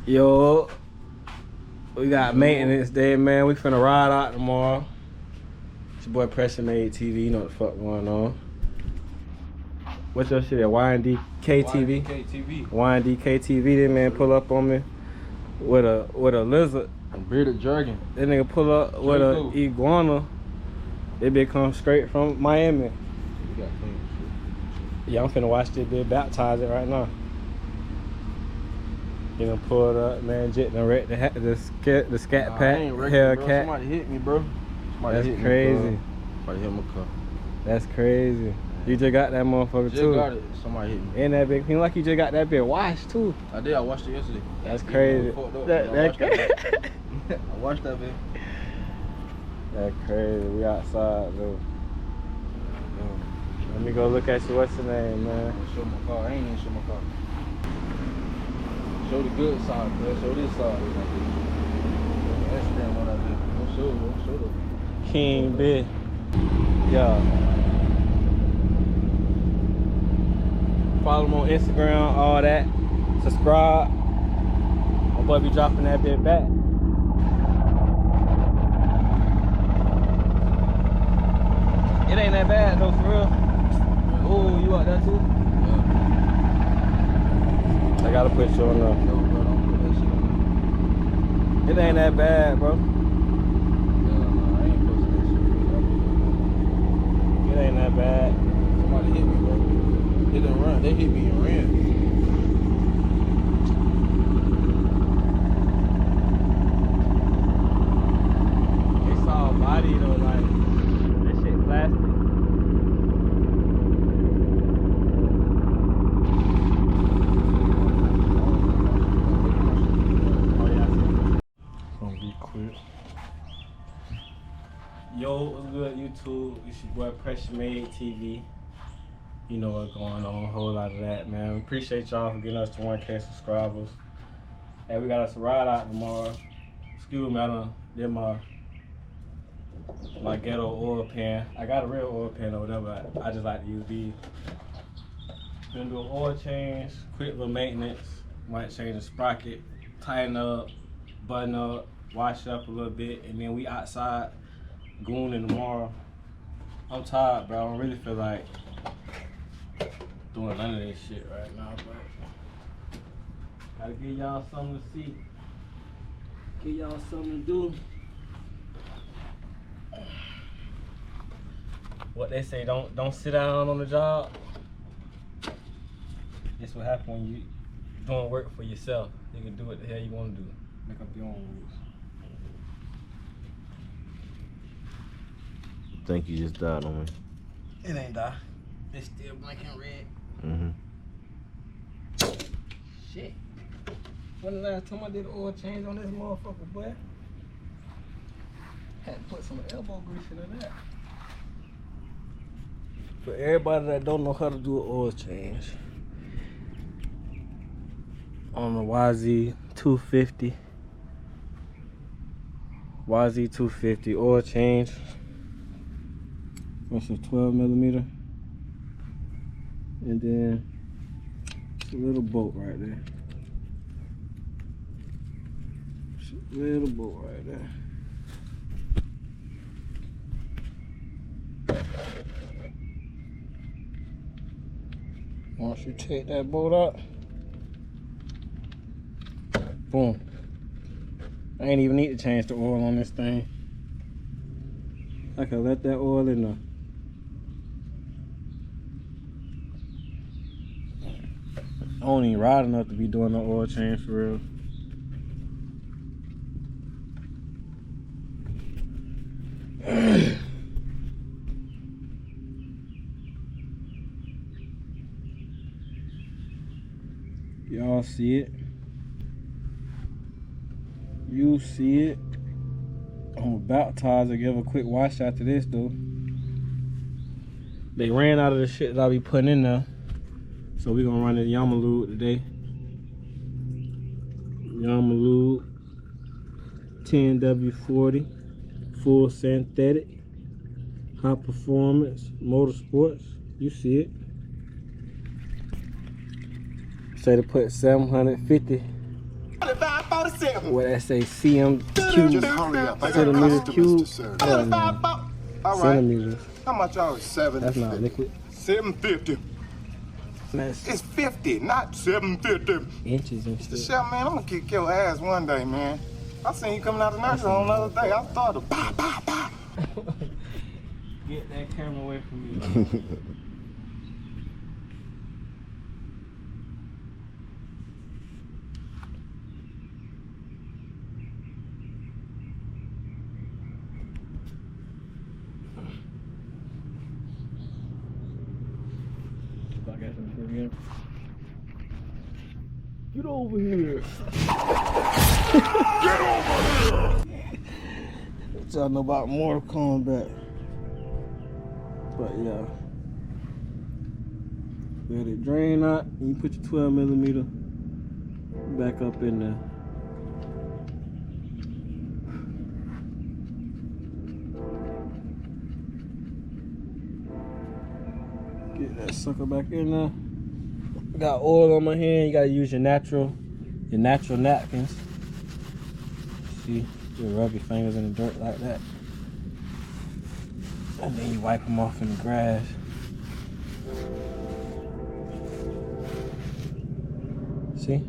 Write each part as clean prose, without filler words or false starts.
Yo, we got maintenance day, man. We finna ride out tomorrow. It's your boy Pressure Made TV. You know what the fuck going on. What's your shit at? YNDK TV? YNDK TV. That man pull up on me with a lizard. A bearded dragon. That nigga pull up with a iguana. They bitch come straight from Miami. You got clean shit. Yeah, I'm finna watch this bitch baptize it right now. You done pulled up, man. Jet done wrecked the scat pack, Hellcat. Somebody hit me, bro. That's crazy. Somebody hit my car. That's crazy. You just got that motherfucker just too. Got it. Somebody hit me. And that big thing, like you just got that bit washed too. I did. I watched it yesterday. That's crazy. I watched that bit. That's crazy. We outside though. Let me go look at you. What's your name, man? Show my car. I ain't even show my car. Show the good side, man. Show this side. Instagram what I did. Don't show the King Bit. Yeah. Follow him on Instagram, all that. Subscribe. My boy be dropping that bit back. It ain't that bad though, for real. Oh, you out there too? Yeah. I gotta put you on the. No, bro, don't put that shit on. It ain't that bad, bro. Yeah, no, I ain't posting that shit. It ain't that bad. Somebody hit me, bro. They didn't run. They hit me and ran. They saw a body though, like that shit plastic. Oh yeah, I see it. Gonna be quick. Yo, what's good, YouTube? It's your boy Pressure Made TV. You know what's going on, a whole lot of that, man. Appreciate y'all for getting us to 1K subscribers. And we got us a ride out tomorrow. Excuse me, I done did my ghetto oil pan. I got a real oil pan over there, but I just like to use these. Gonna do an oil change, quick little maintenance. Might change the sprocket, tighten up, button up, wash it up a little bit, and then we outside gooning tomorrow. I'm tired, bro. I don't really feel like doing none of this shit right now, but gotta give y'all something to see. Give y'all something to do. What they say, don't sit down on the job. This what happen when you doing work for yourself. You can do what the hell you want to do. Make up your own rules. I think you just died on me. It ain't die. It's still blinking red. Shit. When the last time I did an oil change on this motherfucker, boy? Had to put some elbow grease into that. For everybody that don't know how to do an oil change, on the YZ250 oil change. That's a 12mm, and then it's a little bolt right there. It's a little bolt right there. Once you take that bolt out, boom. I ain't even need to change the oil on this thing. I can let that oil in there. I don't even ride enough to be doing no oil change for real. Y'all see it? You see it? I'm about to give a quick wash after this though. They ran out of the shit that I be putting in there. So we gonna run the Yamalube today. Yamalube 10W40 full synthetic, high performance, motorsports. You see it. Say to put 750. 25 47. What I say, CM Just hurry up. I got centimeters customers cube. to serve. Oh, no. All right. Centimeters. How much are it? That's not 750. liquid. 750. That's It's 50, not 750. inches and shit. Chef, man, I'm gonna kick your ass one day, man. I seen you coming out the nursery home the other day. I started pow, pow, pow. Get that camera away from me. Get over here. Get over here. What y'all know about Mortal Kombat? But yeah. Let it drain out and you put your 12mm back up in there. Get that sucker back in there. Got oil on my hand. You gotta use your natural napkins. See, you rub your fingers in the dirt like that, and then you wipe them off in the grass. See,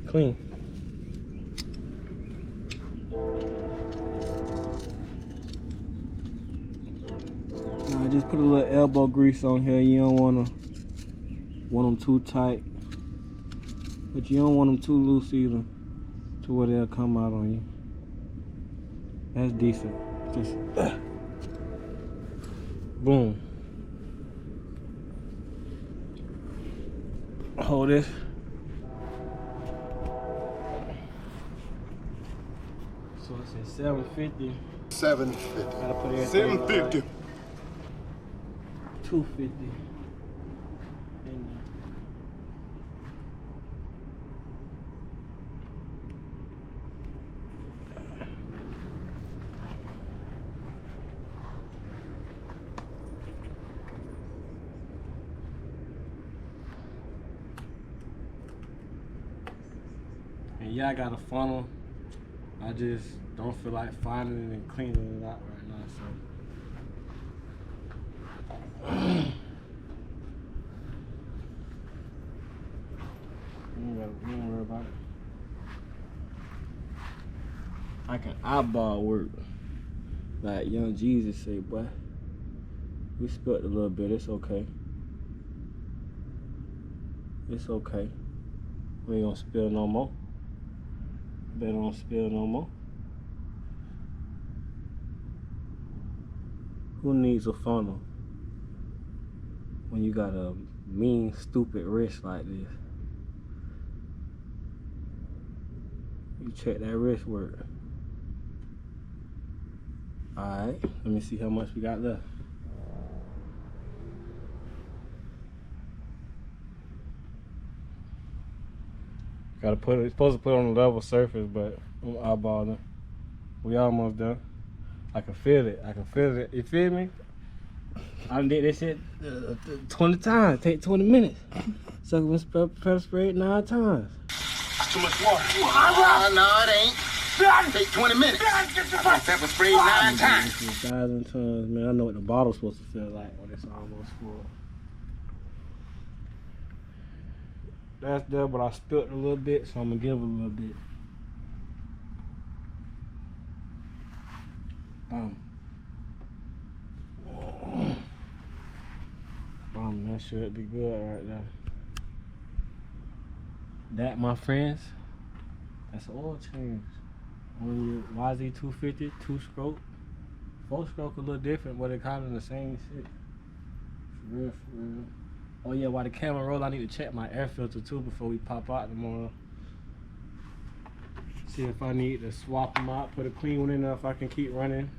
clean. Now just put a little elbow grease on here. You don't want them too tight, but you don't want them too loose either, to where they'll come out on you. That's decent. Just boom. Hold this. So it says 750. 750. Gotta put everything 750. right. 250. And yeah, I got a funnel. I just don't feel like finding it and cleaning it out right now, so. Don't worry about it. I can eyeball work. Like young Jesus say, boy, we spilled a little bit, it's okay. It's okay. We ain't gonna spill no more. Better don't spill no more. Who needs a funnel when you got a mean, stupid wrist like this? You check that wrist work. Alright, let me see how much we got left. Gotta put it, it's supposed to put it on a level surface, but I'm eyeballing. We almost done. I can feel it, you feel me? I done did this shit 20 times, take 20 minutes. Sucker with pepper spray 9 times. Too much water. No, it ain't. Take 20 minutes. Pepper spray 9 times. 1,000 times, man. I know what the bottle's supposed to feel like when it's almost full. That's there, but I spilled a little bit, so I'm gonna give a little bit. That should be good right there. That, my friends, that's oil change. On your YZ250 2-stroke, 4-stroke a little different, but it kind of the same shit. For real, for real. Oh yeah, while the camera roll, I need to check my air filter too before we pop out tomorrow. See if I need to swap them out, put a clean one in there if I can keep running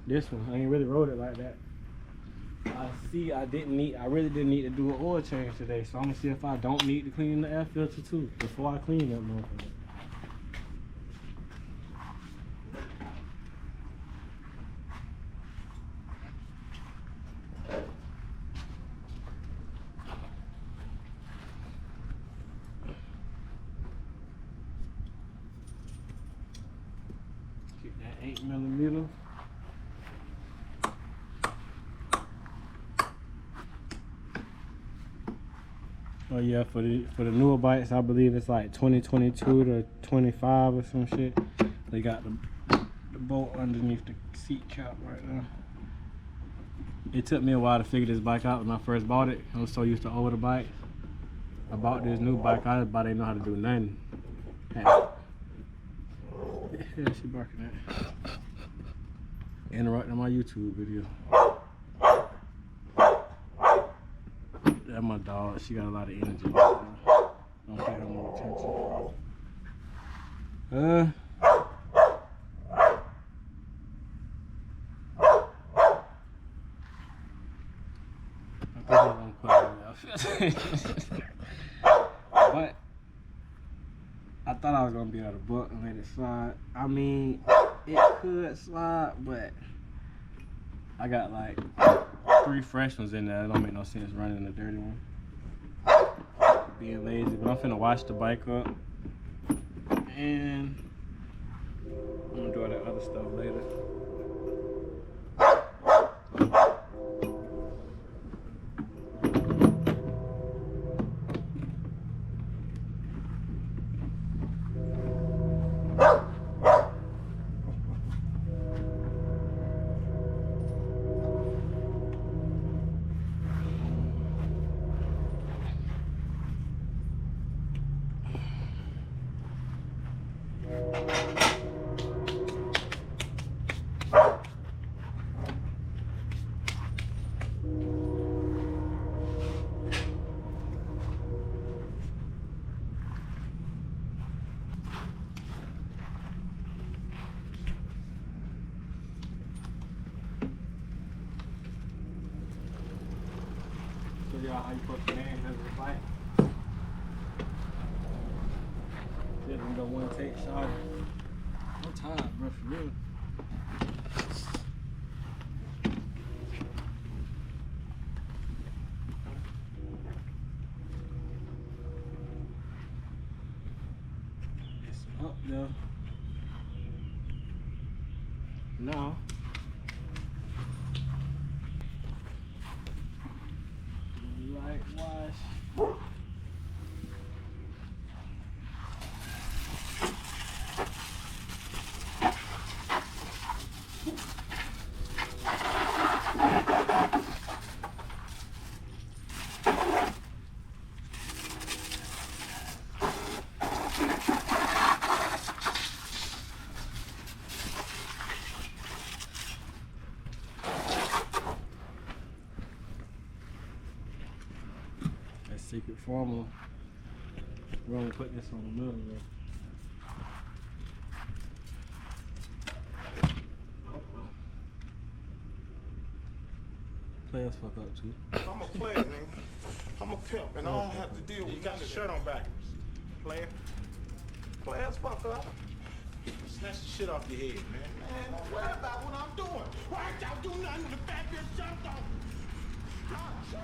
this one. I ain't really rode it like that. I really didn't need to do an oil change today, so I'm gonna see if I don't need to clean the air filter too before I clean that motherfucker. 8mm. Oh yeah, for the newer bikes, I believe it's like 2022 to 25 or some shit. They got the bolt underneath the seat cap right now. It took me a while to figure this bike out when I first bought it. I was so used to older bikes. I bought this new bike, I didn't know how to do nothing. Yeah, she barking at. Interrupting my YouTube video. That's my dog. She got a lot of energy. Don't pay her no attention. I think I'm gonna put it but I thought I was gonna be able to buck and let it slide. I mean, it could slide, but I got like 3 fresh ones in there. It don't make no sense running a dirty one. Being lazy, but I'm finna wash the bike up and I'm gonna do all that other stuff later. How you put the man over the bike. Didn't go one take shot. I'm tired, bro, for real. It's up there. Now. Wash. Secret formula. We're gonna put this on the middle there. Players fuck up too. I'm a player, man. I'm a pimp, and I don't have to deal with. You got the shirt on backwards. Player. Players fuck up. Snatch the shit off your head, man. Man, don't worry about what I'm doing. Why ain't y'all do nothing with the fat bitch jumped on? Oh, shit.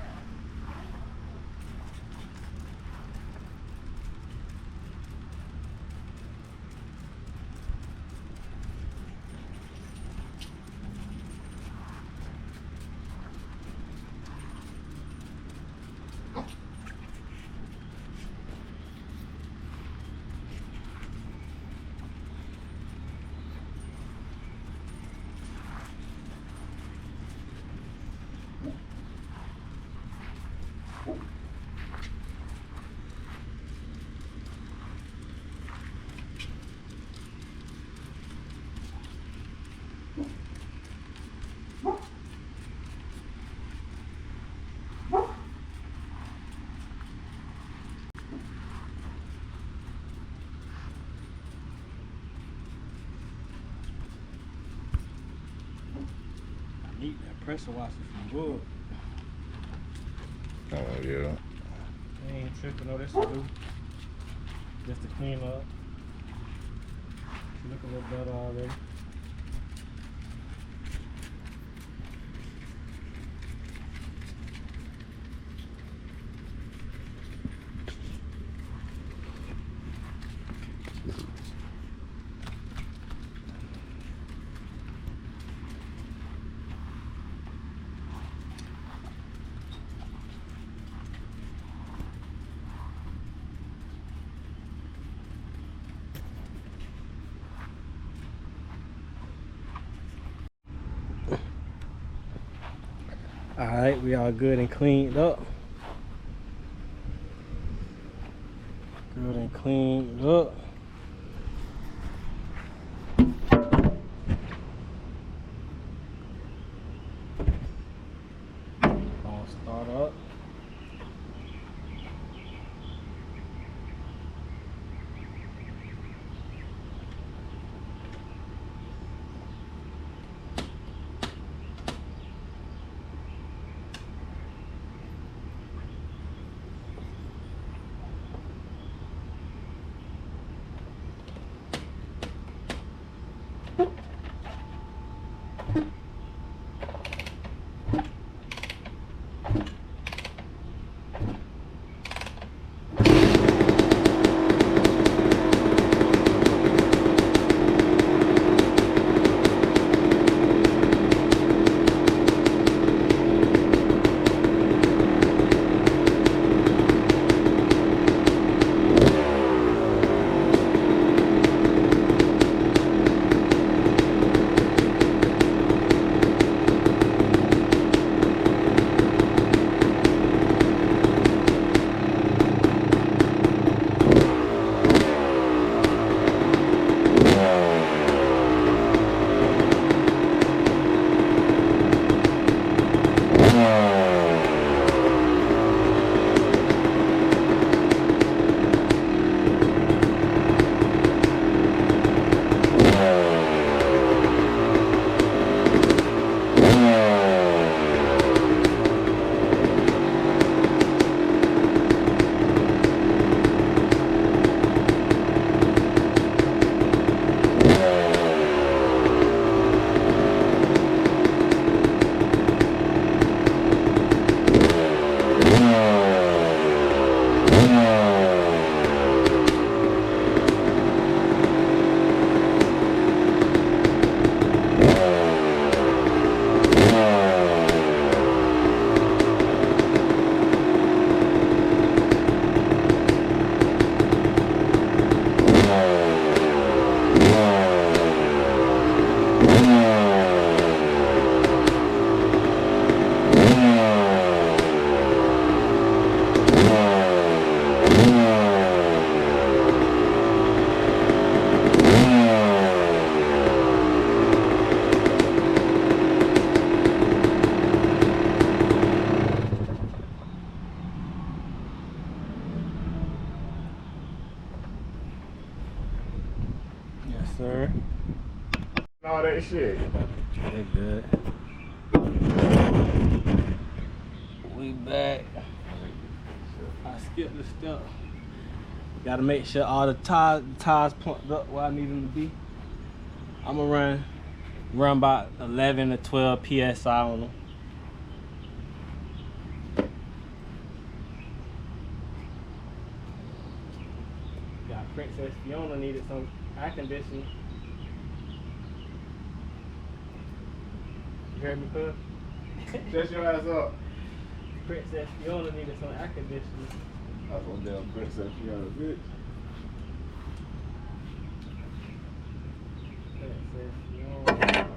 Need that pressure washer from wood. Oh, yeah. I ain't tripping, no, this will do. Just to clean up. She look a little better already. Alright, we all good and cleaned up. Good and cleaned up. Gonna start up. Yes, sir. All that shit. They good. We back. I skipped the step. Gotta make sure all the tires pumped up where I need them to be. I'm gonna run about 11 to 12 PSI on them. Got Princess Fiona needed some air conditioning. You heard me, cuz? Shut your ass up. Princess Fiona needed some air conditioning. That's one damn princess, you got a bitch. Princess Fiona.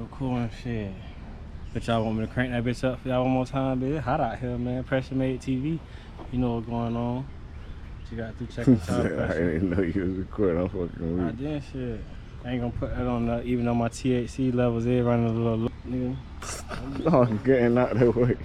Real cool and shit. But y'all want me to crank that bitch up for y'all one more time, bitch? It's hot out here, man. Pressure Made TV. You know what's going on. You got to check the time. I didn't know you was recording. I'm fucking I weak. did shit. I ain't gonna put that on the, even though my THC levels is running a little low, nigga. Oh, I'm getting out that way.